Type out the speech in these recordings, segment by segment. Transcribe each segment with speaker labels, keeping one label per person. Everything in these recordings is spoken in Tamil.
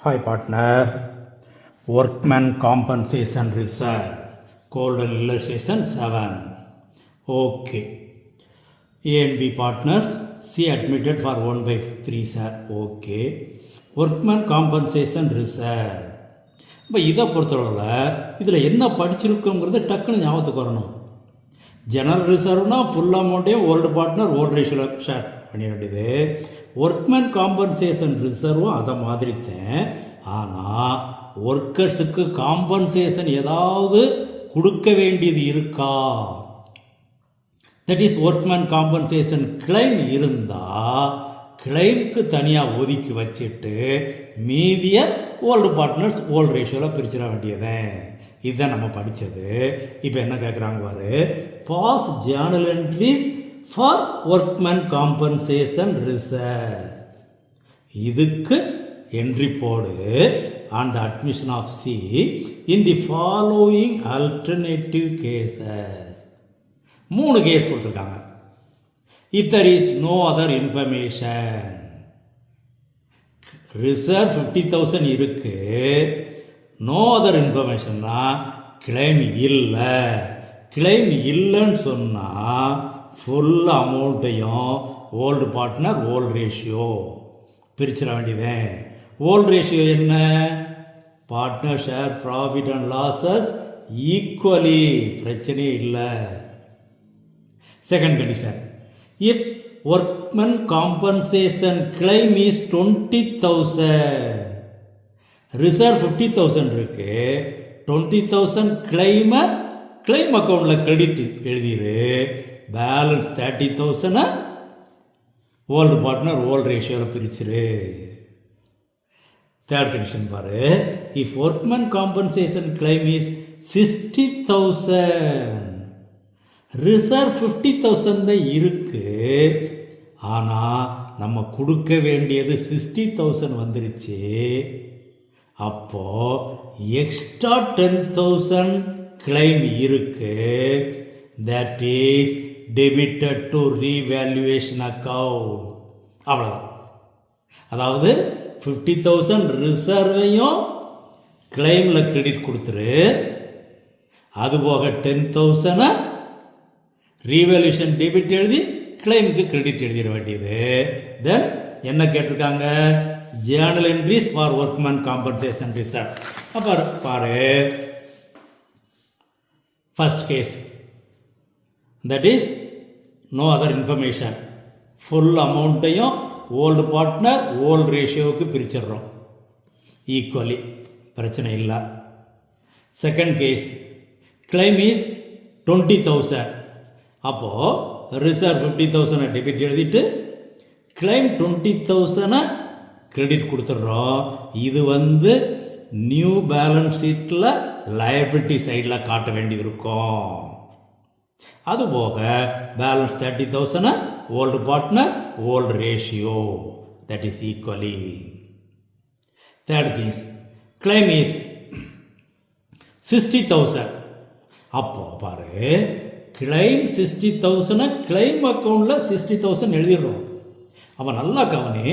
Speaker 1: Hi partner, workman compensation reserve, golden illustration 7. Okay. A and B partners, C admitted for 1/3 sir. Okay. Workman compensation reserve. இப்போ இதை பொறுத்தளவில் இதில் என்ன படிச்சிருக்கோங்கிறது டக்குன்னு ஞாபகத்துக்கு வரணும். ஜெனரல் ரிசர்வ்னா ஃபுல் அமௌண்ட்டையும் ஓல்டு பார்ட்னர் ஓல்டு ரேஷியோவில் ஷேர் பண்ணிட வேண்டியது. ஒர்க்மேன் காம்பன்சேஷன் ரிசர்வும் அதை மாதிரி தான். ஆனால் ஒர்க்கர்ஸுக்கு காம்பன்சேஷன் ஏதாவது கொடுக்க வேண்டியது இருக்கா? That is workmen compensation claim இருந்தால் கிளைமுக்கு தனியாக ஒதுக்கி வச்சுட்டு மீதியை ஓல்டு பார்ட்னர்ஸ் ஓல்டு ரேஷியோவில் பிரிச்சிட வேண்டியதேன். இதுதான் நம்ம படித்தது. இப்போ என்ன கேட்குறாங்க பாரு, pass journal entries for workman compensation reserve. இதுக்கு என்ட்ரி போடு on the admission of C in the following alternative cases. 3 case கொடுத்துருக்காங்க. If there is no other information, reserve 50,000 இருக்கு, நோ அதர் இன்ஃபர்மேஷன்னா கிளைம் இல்லை. கிளைம் இல்லைன்னு சொன்னால் ஃபுல் அமௌண்ட்டையும் ஓல்டு பார்ட்னர் ஓல்டு ரேஷியோ பிரிச்சிட வேண்டியதேன். ஓல்டு ரேஷியோ என்ன? Partner share profit and losses equally, பிரச்சனையே இல்லை. Second condition, if workman compensation claim is 20,000, reserve 50,000 இருக்கு, 20,000 கிளைம் அக்கௌண்ட்டில் கிரெடிட் எழுதிடு, பேலன்ஸ் 30,000 ஓல்டு பார்ட்னர் ஓல்டு ரேஷியோவில் பிரிச்சிரு. தேர்ட் கண்டிஷன் பாரு, if workman compensation claim is 60,000, reserve 50,000 தான் இருக்கு, ஆனால் நம்ம கொடுக்க வேண்டியது 60,000 வந்துருச்சு. அப்போ எக்ஸ்ட்ரா 10,000 கிளைம் இருக்கு, that is debited to revaluation account. அவ்வளோதான். அதாவது 50,000 ரிசர்வையும் கிளைமில் கிரெடிட் கொடுத்துரு, அதுபோக 10,000 ரீவேல்யூஷன் டெபிட் எழுதி கிளைமுக்கு கிரெடிட் எழுதிட வேண்டியது. தென் என்ன கேட்டிருக்காங்க? Journal entries for workman compensation reserve. அப்போ பாரு, first case that is no other information, full அமௌண்ட்டையும் ஓல்டு பார்ட்னர் ஓல்டு ரேஷியோவுக்கு பிரிச்சிடுறோம் ஈக்குவலி, பிரச்சனை இல்லை. செகண்ட் கேஸ், கிளைம் இஸ் 20,000, அப்போது ரிசர்வ் 50,000 டெபிட் எழுதிட்டு கிளைம் 20,000 கிரெடிட் கொடுத்துட்றோம். இது நியூ பேலன்ஸ் ஷீட்டில் லயபிலிட்டி சைடில் காட்ட வேண்டியது இருக்கும். அதுபோக balance 30,000 old partner old ratio, that is equally. Third case, claim is 60,000, அப்போ பாரு, கிளைம் 60,000 கிளைம் அக்கௌண்ட்டில் 60,000 எழுதிடுறோம். அப்போ நல்லா கவனி,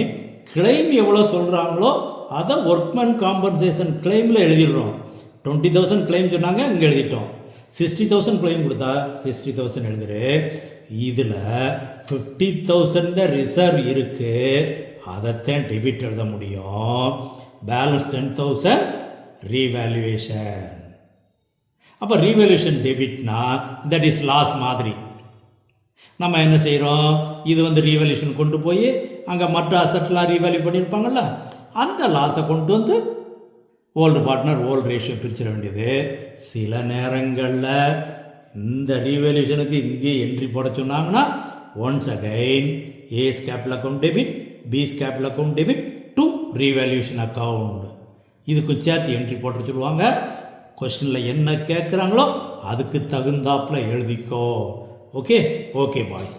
Speaker 1: கிளைம் எவ்வளோ சொல்கிறாங்களோ அதை ஒர்க்மேன் காம்பன்சேஷன் கிளைமில் எழுதிடுறோம். 20,000 கிளைம் சொன்னாங்க, இங்கே எழுதிட்டோம். 60,000 கிளைம் கொடுத்தா 60,000 எழுதுரு. இதில் 50,000 ரிசர்வ் இருக்குது, அதைத்தான் டெபிட் எழுத முடியும். Balance 10,000 revaluation. அப்போ ரீவேல்யூஷன் டெபிட்னா தட் இஸ் லாஸ் மாதிரி. நம்ம என்ன செய்கிறோம், இது ரீவேல்யூஷன் கொண்டு போய் அங்கே மற்ற அசட்லாம் ரீவேல்யூ பண்ணியிருப்பாங்கள்ல, அந்த லாஸை கொண்டு ஓல்டு பார்ட்னர் ஓல்டு ரேஷியோ பிரிச்சிட வேண்டியது. சில நேரங்களில் இந்த ரீவேல்யூஷனுக்கு இங்கே என்ட்ரி போட சொன்னாங்கன்னா once again A's capital account debit, B's capital account debit to revaluation account, இதுக்கு சேர்த்து என்ட்ரி போட்டு சொல்லுவாங்க. கொஸ்டினில் என்ன கேட்குறாங்களோ அதுக்கு தகுந்தாப்பில் எழுதிக்கோ. Okay boys.